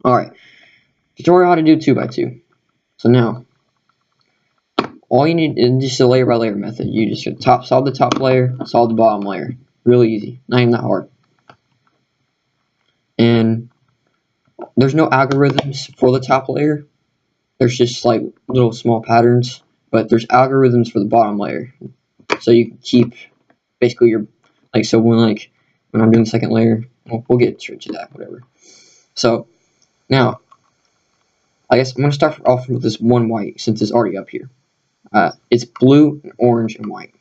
Alright, tutorial how to do 2x2. So now, all you need is just a layer by layer method. You just solve the top layer, solve the bottom layer. Really easy, not even that hard. And there's no algorithms for the top layer. There's just like little small patterns, but there's algorithms for the bottom layer. So you can keep basically your, like, so when I'm doing the second layer, we'll get straight to that, whatever. So now, I guess I'm going to start off with this one white since it's already up here. It's blue, and orange, and white.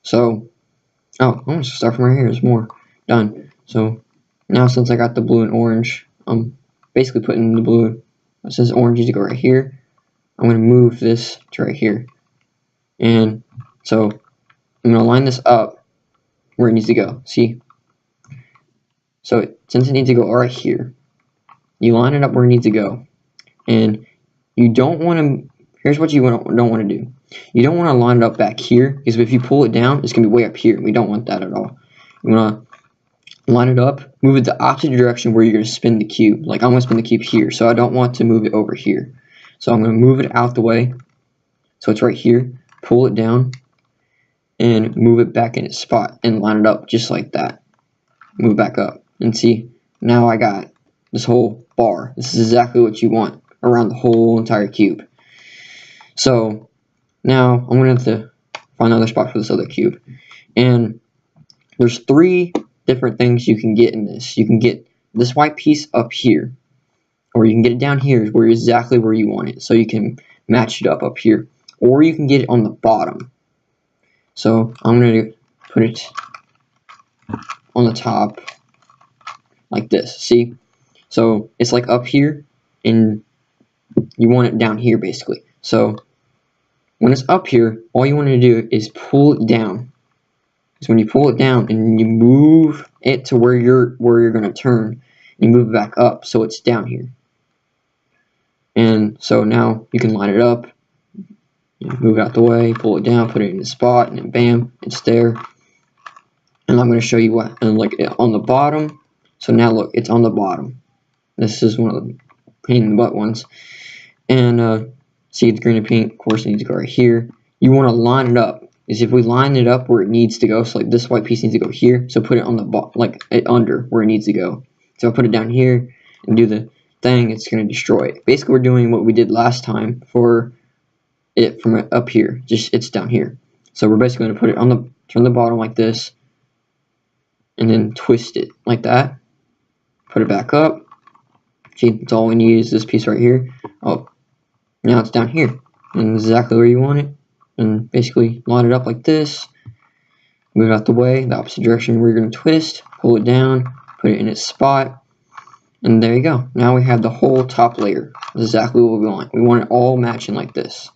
So, I'm going to start from right here. There's more. Done. So now since I got the blue and orange, I'm basically putting the blue. It says orange needs to go right here. I'm going to move this to right here. And so I'm going to line this up where it needs to go. See? So since it needs to go right here, you line it up where it needs to go. And you don't want to, here's what you don't want to do. You don't want to line it up back here, because if you pull it down, it's going to be way up here. We don't want that at all. You want to line it up, move it the opposite direction where you're going to spin the cube. Like I'm going to spin the cube here, so I don't want to move it over here. So I'm going to move it out the way, so it's right here. Pull it down, and move it back in its spot, and line it up just like that. Move back up, and see, now I got this whole bar. This is exactly what you want around the whole entire cube. So now I'm going to have to find another spot for this other cube. And there's 3 different things you can get in this. You can get this white piece up here, or you can get it down here where you're exactly where you want it. So you can match it up here, or you can get it on the bottom. So I'm going to put it on the top like this. See? So it's like up here, and you want it down here basically. So when it's up here, all you want to do is pull it down. So when you pull it down and you move it to where you're going to turn, you move it back up so it's down here. And so now you can line it up, move it out the way, pull it down, put it in the spot, and then bam, it's there. And I'm going to show you what, and like on the bottom. So now look, it's on the bottom. This is one of the pain in the butt ones. And see, the green and pink, of course, needs to go right here. You want to line it up. Is if we line it up where it needs to go, so like this white piece needs to go here, so put it on the bottom, like under where it needs to go. So I'll put it down here and do the thing, it's going to destroy it. Basically, we're doing what we did last time for it from up here, just it's down here. So we're basically going to put it on the, turn the bottom like this, and then twist it like that. Put it back up. See, that's all we need is this piece right here. Oh, now it's down here, and exactly where you want it. And basically line it up like this, move it out the way, the opposite direction where you're going to twist, pull it down, put it in its spot, and there you go. Now we have the whole top layer. That's exactly what we want. We want it all matching like this.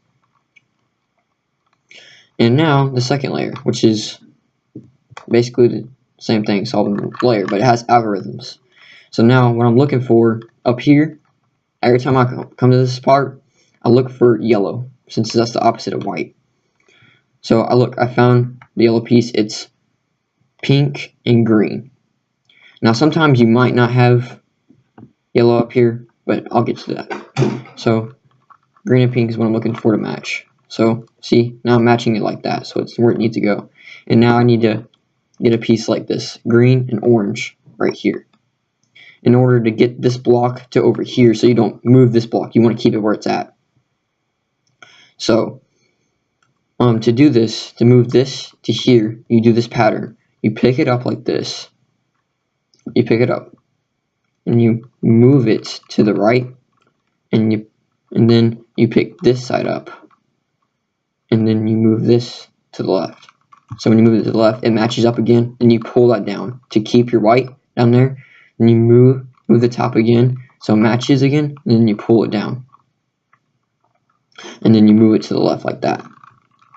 And now the second layer, which is basically the same thing, solving the layer, but it has algorithms. So now what I'm looking for up here, every time I come to this part, I look for yellow, since that's the opposite of white. So I found the yellow piece, it's pink and green. Now sometimes you might not have yellow up here, but I'll get to that. So green and pink is what I'm looking for to match. So see, now I'm matching it like that, so it's where it needs to go. And now I need to get a piece like this, green and orange right here. In order to get this block to over here, so you don't move this block, you want to keep it where it's at. So to do this, to move this to here, you do this pattern. You pick it up like this. You pick it up, and you move it to the right, and then you pick this side up, and then you move this to the left. So when you move it to the left, it matches up again, and you pull that down to keep your white down there. And you move the top again, so it matches again, and then you pull it down, and then you move it to the left like that.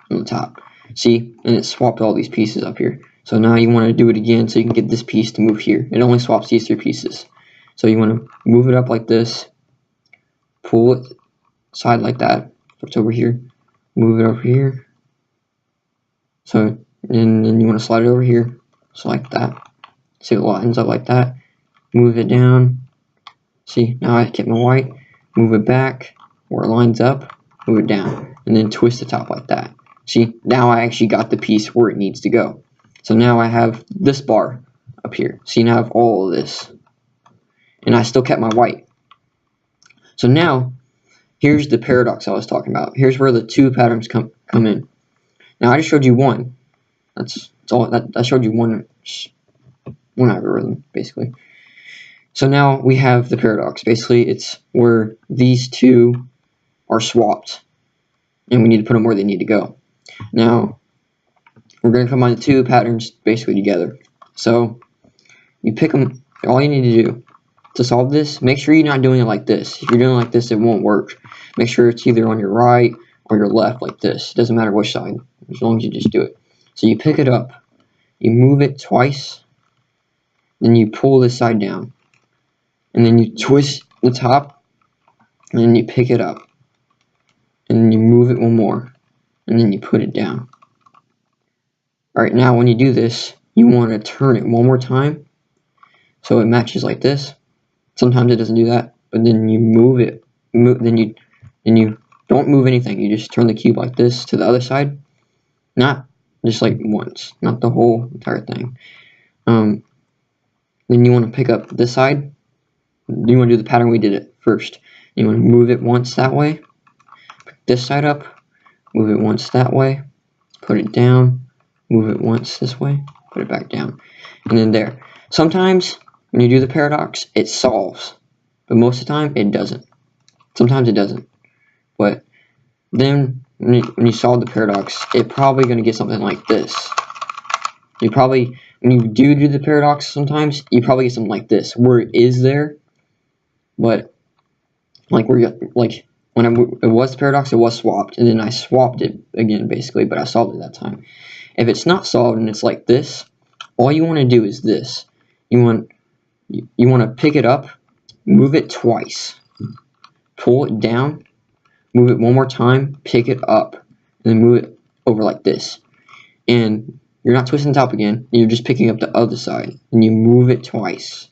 On the top, see, and it swapped all these pieces up here. So now you want to do it again so you can get this piece to move here. It only swaps these 3 pieces. So you want to move it up like this, pull it side like that, so it's over here, move it over here. So and then you want to slide it over here, so like that. See, it lines up like that. move it down. See, now I kept my white, move it back where it lines up, move it down, and then twist the top like that. See, now I actually got the piece where it needs to go. So now I have this bar up here. See, now I have all of this. And I still kept my white. So now, here's the paradox I was talking about. Here's where the two patterns come in. Now I just showed you one. That's all. I showed you one algorithm, basically. So now we have the paradox. Basically, it's where these two are swapped, and we need to put them where they need to go. Now, we're going to combine the two patterns basically together. So, you pick them. All you need to do to solve this, make sure you're not doing it like this. If you're doing it like this, it won't work. Make sure it's either on your right or your left like this. It doesn't matter which side, as long as you just do it. So you pick it up, you move it twice, then you pull this side down, and then you twist the top, and then you pick it up, and then you move it one more, and then you put it down. Alright, now when you do this, you want to turn it one more time, so it matches like this. Sometimes it doesn't do that, but then you move it, then you don't move anything, you just turn the cube like this to the other side, not just like once, not the whole entire thing. Then you want to pick up this side. You want to do the pattern we did it first. You want to move it once that way, pick this side up, move it once that way, put it down, move it once this way, put it back down, and then there. Sometimes when you do the paradox, it solves, but most of the time it doesn't. Sometimes it doesn't, but then when you solve the paradox, it's probably going to get something like this. You probably, when you do the paradox sometimes, you probably get something like this, where it is there, but like where you, like when it was the paradox, it was swapped, and then I swapped it again basically, but I solved it that time. If it's not solved and it's like this, all you want to do is this. You want to pick it up, move it twice, pull it down, move it one more time, pick it up, and then move it over like this. And you're not twisting the top again, you're just picking up the other side, and you move it twice.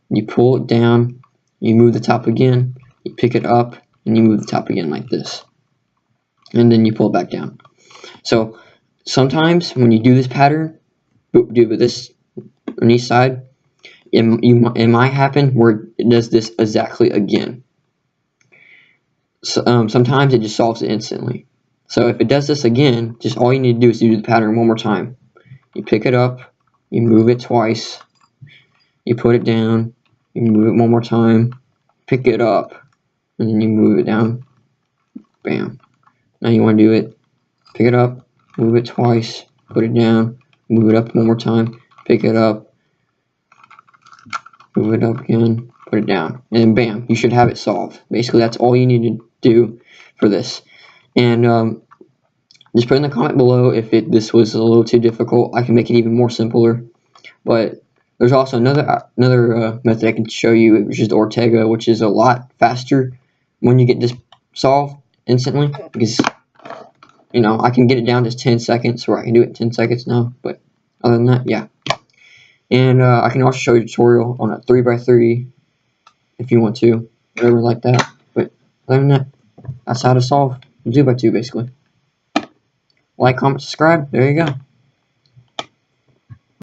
You pull it down, you move the top again, you pick it up, and you move the top again like this. And then you pull it back down. So sometimes when you do this pattern, do this on each side, it might happen where it does this exactly again. So, sometimes it just solves it instantly. So if it does this again, just all you need to do is do the pattern one more time. You pick it up, you move it twice, you put it down, you move it one more time, pick it up, and then you move it down. Bam. Now you want to do it, pick it up, move it twice, put it down, move it up one more time, pick it up, move it up again, put it down, and then bam, you should have it solved. Basically, that's all you need to do for this. And just put in the comment below if this was a little too difficult. I can make it even more simpler. But there's also another method I can show you, which is the Ortega, which is a lot faster when you get this solved instantly, because you know I can get it down to 10 seconds, or I can do it in 10 seconds now. But other than that, yeah. And I can also show you a tutorial on a 3x3 if you want to, whatever like that. But other than that, that's how to solve a 2x2 basically. Like, comment, subscribe. There you go.